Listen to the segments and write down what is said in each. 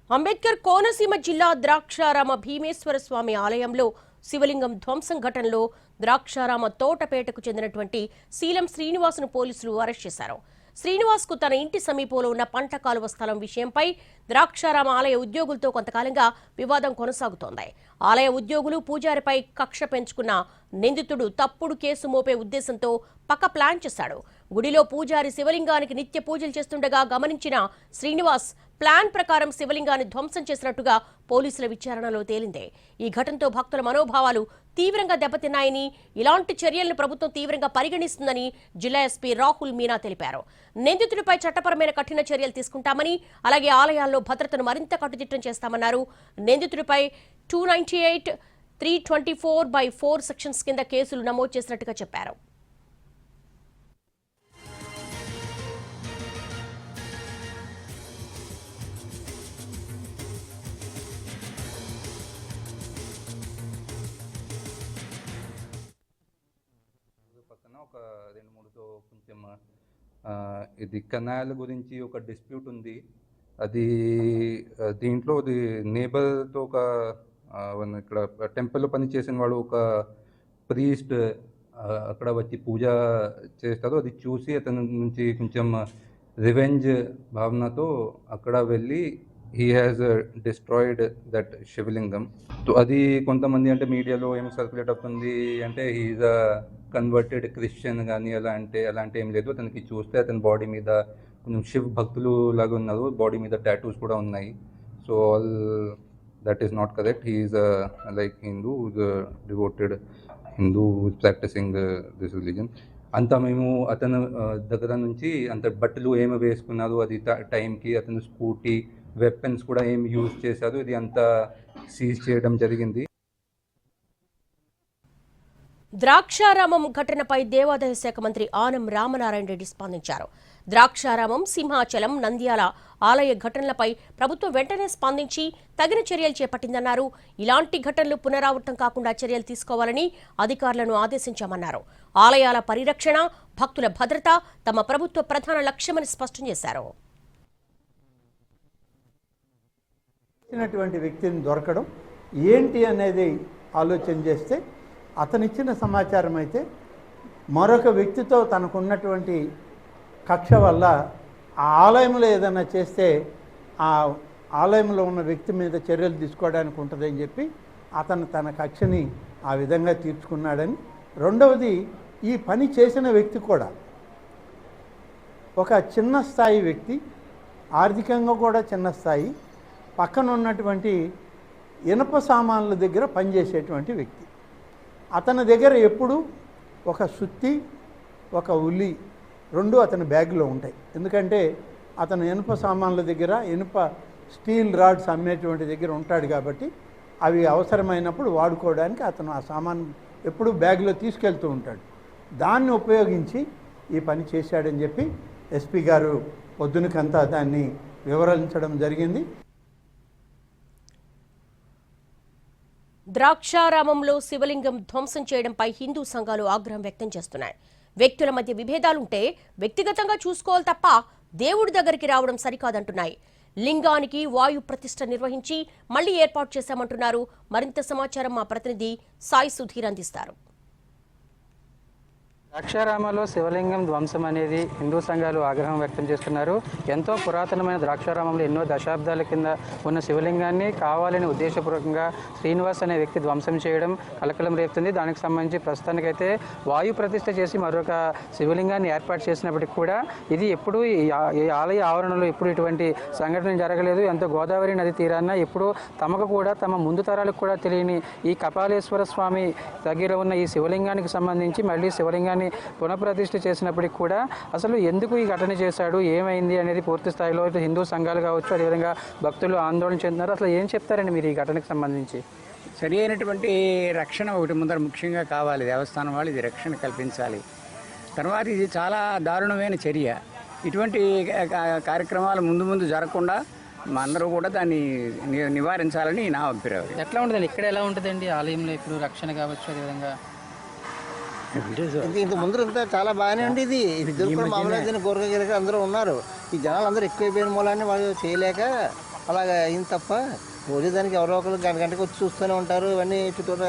అంబేద్కర్ కోనసీమ జిల్లా ద్రాక్షారామ భీమేశ్వర స్వామి ఆలయంలో శివలింగం ధ్వంసం ఘటనలో ద్రాక్షారామ తోటపేటకు చెందినటువంటి శీలం శ్రీనివాసును పోలీసులు అరెస్ట్ చేశారు. శ్రీనివాస్ కు తన ఇంటి సమీపంలో ఉన్న పంట కాలువ స్థలం విషయంపై ద్రాక్షారామ ఆలయ ఉద్యోగులతో కొంతకాలంగా వివాదం కొనసాగుతోంది. ఆలయ ఉద్యోగులు పూజారిపై కక్ష పెంచుకున్న నిందితుడు తప్పుడు కేసు మోపే ఉద్దేశంతో పక్క ప్లాన్ చేశాడు. గుడిలో పూజారి శివలింగానికి నిత్య పూజలు చేస్తుండగా గమనించిన శ్రీనివాస్ ప్లాన్ ప్రకారం శివలింగాన్ని ధ్వంసం చేసినట్టుగా పోలీసుల విచారణలో తేలింది. ఈ ఘటనతో భక్తుల మనోభావాలు తీవ్రంగా దెబ్బతిన్నాయని, ఇలాంటి చర్యలను ప్రభుత్వం తీవ్రంగా పరిగణిస్తుందని జిల్లా ఎస్పీ రాహుల్ మీనా తెలిపారు. నిందితుడిపై చట్టపరమైన కఠిన చర్యలు తీసుకుంటామని, అలాగే ఆలయాల్లో భద్రతను మరింత కట్టుదిట్టం చేస్తామన్నారు. నిందితుడిపై 298, 324/4 సెక్షన్స్ కింద కేసులు నమోదు చేసినట్టుగా చెప్పారు. పక్కన ఒక 2-3తో కొంచెం ఇది కెనాల్ గురించి ఒక డిస్ప్యూట్ ఉంది. అది దీంట్లో అది నేబర్తో ఒక ఇక్కడ టెంపుల్లో పని చేసిన వాడు ఒక ప్రీస్ట్ అక్కడ వచ్చి పూజ చేస్తారు. అది చూసి అతని నుంచి కొంచెం రివెంజ్ భావనతో అక్కడ వెళ్ళి హీ హ్యాస్ డిస్ట్రాయిడ్ దట్ శివలింగం. అది కొంతమంది అంటే మీడియాలో ఏం సర్క్యులేట్ అవుతుంది అంటే హీఈస్ అ కన్వర్టెడ్ క్రిస్టియన్ కానీ అలాంటి ఏం లేదు. అతనికి చూస్తే అతని బాడీ మీద కొంచెం శివ్ భక్తులు లాగా ఉన్నారు, బాడీ మీద టాటూస్ కూడా ఉన్నాయి. So all that is not correct. He is like Hindu, devoted Hindu practising this religion. అంతా మేము అతను దగ్గర నుంచి అంత బట్టలు ఏమి వేసుకున్నారు, అది టైంకి అతను స్కూటీ, వెపన్స్ కూడా ఏమి యూజ్ చేశారు, ఇది అంతా సీజ్ చేయడం జరిగింది. ద్రాక్షారామం ఘటనపై దేవాదాయ శాఖ మంత్రి ఆనం రామనారాయణ రెడ్డి స్పందించారు. ద్రాక్షారామం, సింహాచలం, నంద్యాల ఆలయ ఘటనలపై ప్రభుత్వం వెంటనే స్పందించి తగిన చర్యలు చేపట్టిందన్నారు. ఇలాంటి ఘటనలు పునరావృతం కాకుండా చర్యలు తీసుకోవాలని అధికారులను ఆదేశించామన్నారు. ఆలయాల పరిరక్షణ, భక్తుల భద్రత తమ ప్రభుత్వ ప్రధాన లక్ష్యమని స్పష్టం చేశారు. వ్యక్తిని దొరకడం ఏంటి అనేది ఆలోచన చేస్తే అతనిచ్చిన సమాచారం అయితే మరొక వ్యక్తితో తనకున్నటువంటి కక్ష వల్ల ఆ ఆలయంలో ఏదైనా చేస్తే ఆ ఆలయంలో ఉన్న వ్యక్తి మీద చర్యలు తీసుకోవడానికి ఉంటుందని చెప్పి అతను తన కక్షని ఆ విధంగా తీర్చుకున్నాడని, రెండవది ఈ పని చేసిన వ్యక్తి కూడా ఒక చిన్న స్థాయి వ్యక్తి, ఆర్థికంగా కూడా చిన్న స్థాయి, పక్కన ఉన్నటువంటి ఇనప సామాన్ల దగ్గర పనిచేసేటువంటి వ్యక్తి. అతని దగ్గర ఎప్పుడు ఒక సుత్తి, ఒక ఉల్లి రెండు అతని బ్యాగ్లో ఉంటాయి. ఎందుకంటే అతను ఇనుప సామాన్ల దగ్గర, ఇనుప స్టీల్ రాడ్స్ అమ్మేటువంటి దగ్గర ఉంటాడు కాబట్టి అవి అవసరమైనప్పుడు వాడుకోవడానికి అతను ఆ సామాన్ ఎప్పుడు బ్యాగ్లో తీసుకెళ్తూ ఉంటాడు. దాన్ని ఉపయోగించి ఈ పని చేశాడని చెప్పి ఎస్పీ గారు పొద్దునకంతా దాన్ని వివరించడం జరిగింది. ద్రాక్షారామంలో శివలింగం ధ్వంసం చేయడంపై హిందూ సంఘాలు ఆగ్రహం వ్యక్తం చేస్తున్నాయి. వ్యక్తుల మధ్య విభేదాలుంటే వ్యక్తిగతంగా చూసుకోవాలి తప్ప దేవుడి దగ్గరికి రావడం సరికాదంటున్నాయి. లింగానికి వాయు ప్రతిష్ఠ నిర్వహించి మళ్లీ ఏర్పాటు చేశామంటున్నారు. మరింత సమాచారం మా ప్రతినిధి సాయి సుధీర్ అందిస్తారు. ద్రాక్షారామంలో శివలింగం ధ్వంసం అనేది హిందూ సంఘాలు ఆగ్రహం వ్యక్తం చేస్తున్నారు. ఎంతో పురాతనమైన ద్రాక్షారామంలో ఎన్నో దశాబ్దాల కింద ఉన్న శివలింగాన్ని కావాలని ఉద్దేశపూర్వకంగా శ్రీనివాస్ అనే వ్యక్తి ధ్వంసం చేయడం కలకలం రేపుతుంది. దానికి సంబంధించి ప్రస్తుతానికైతే వాయు ప్రతిష్ఠ చేసి మరొక శివలింగాన్ని ఏర్పాటు చేసినప్పటికీ కూడా ఇది ఎప్పుడు ఈ ఆలయ ఆవరణలో ఎప్పుడు ఇటువంటి సంఘటన జరగలేదు. ఎంతో గోదావరి నది తీరాన ఎప్పుడు తమకు కూడా తమ ముందు తరాలకు కూడా తెలియని ఈ కపాలేశ్వర స్వామి దగ్గర ఉన్న ఈ శివలింగానికి సంబంధించి మళ్ళీ శివలింగాన్ని పునఃప్రతిష్ఠ చేసినప్పటికీ కూడా అసలు ఎందుకు ఈ ఘటన చేశాడు, ఏమైంది అనేది పూర్తి స్థాయిలో హిందూ సంఘాలు కావచ్చు, అదేవిధంగా భక్తులు ఆందోళన చెందుతున్నారు. అసలు ఏం చెప్తారండి మీరు ఈ ఘటనకు సంబంధించి? సరి అయినటువంటి రక్షణ ఒకటి ముందర ముఖ్యంగా కావాలి. దేవస్థానం వాళ్ళు ఇది రక్షణ కల్పించాలి. తర్వాత ఇది చాలా దారుణమైన చర్య. ఇటువంటి కార్యక్రమాలు ముందు జరగకుండా అందరూ కూడా దాన్ని నివారించాలని నా అభిప్రాయం. ఎట్లా ఉంటుందండి ఇక్కడ, ఎలా ఉంటుందండి ఆలయంలో ఇప్పుడు రక్షణ కావచ్చు, అదేవిధంగా ఇంత ముందు అంతా చాలా బాగానే ఉండేది. ఇద్దరు కూడా మామూలుగా కూరగాయలు అందరూ ఉన్నారు. ఈ జనాలు అందరూ ఎక్కువైపోయిన మూలాన్ని వాళ్ళు చేయలేక అలాగా అయింది తప్ప రోజు దానికి ఎవరో ఒకరు గంటకి వచ్చి చూస్తూనే ఉంటారు. ఇవన్నీ చుట్టూరు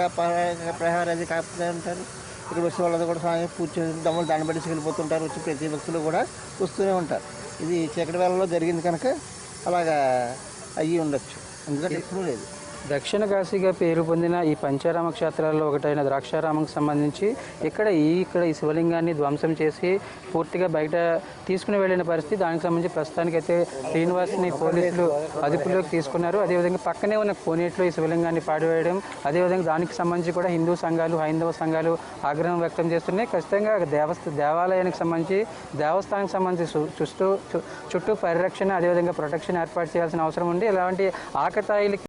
ప్రహారం అది కాపుతూనే ఉంటారు. ఇక్కడ వచ్చే వాళ్ళది కూడా స్వామి పూజ దమ్ములు దండబెట్టేసి వెళ్ళిపోతుంటారు. వచ్చి ప్రతి భక్తులు కూడా వస్తూనే ఉంటారు. ఇది చీకటి వేళలో జరిగింది కనుక అలాగా అయ్యి ఉండొచ్చు, ఎందుకంటే ఎప్పుడూ లేదు. దక్షిణ కాశీగా పేరు పొందిన ఈ పంచారామ క్షేత్రాల్లో ఒకటైన ద్రాక్షారామంకి సంబంధించి ఇక్కడ ఈ శివలింగాన్ని ధ్వంసం చేసి పూర్తిగా బయట తీసుకుని వెళ్ళిన పరిస్థితి. దానికి సంబంధించి ప్రస్తుతానికైతే శ్రీనివాస్ని పోలీసులు అదుపులోకి తీసుకున్నారు. అదేవిధంగా పక్కనే ఉన్న కోనేట్లో ఈ శివలింగాన్ని పాడివేయడం, అదేవిధంగా దానికి సంబంధించి కూడా హిందూ సంఘాలు, హైందవ సంఘాలు ఆగ్రహం వ్యక్తం చేస్తున్నాయి. ఖచ్చితంగా దేవాలయానికి సంబంధించి, దేవస్థానానికి సంబంధించి చుట్టూ పరిరక్షణ, అదేవిధంగా ప్రొటెక్షన్ ఏర్పాటు చేయాల్సిన అవసరం ఉంది. ఇలాంటి ఆకతాయిలకి